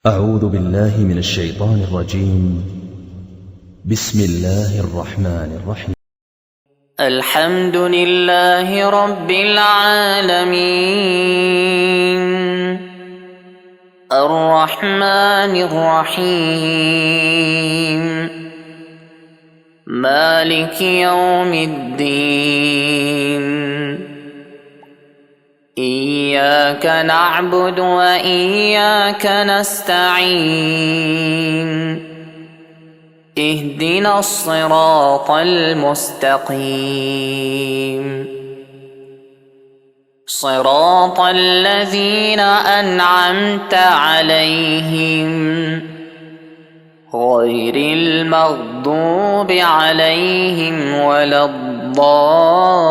أعوذ بالله من الشيطان الرجيم. بسم الله الرحمن الرحيم. الحمد لله رب العالمين الرحمن الرحيم مالك يوم الدين إياك نعبد وإياك نستعين اهدنا الصراط المستقيم صراط الذين أنعمت عليهم غير المغضوب عليهم ولا الضالين.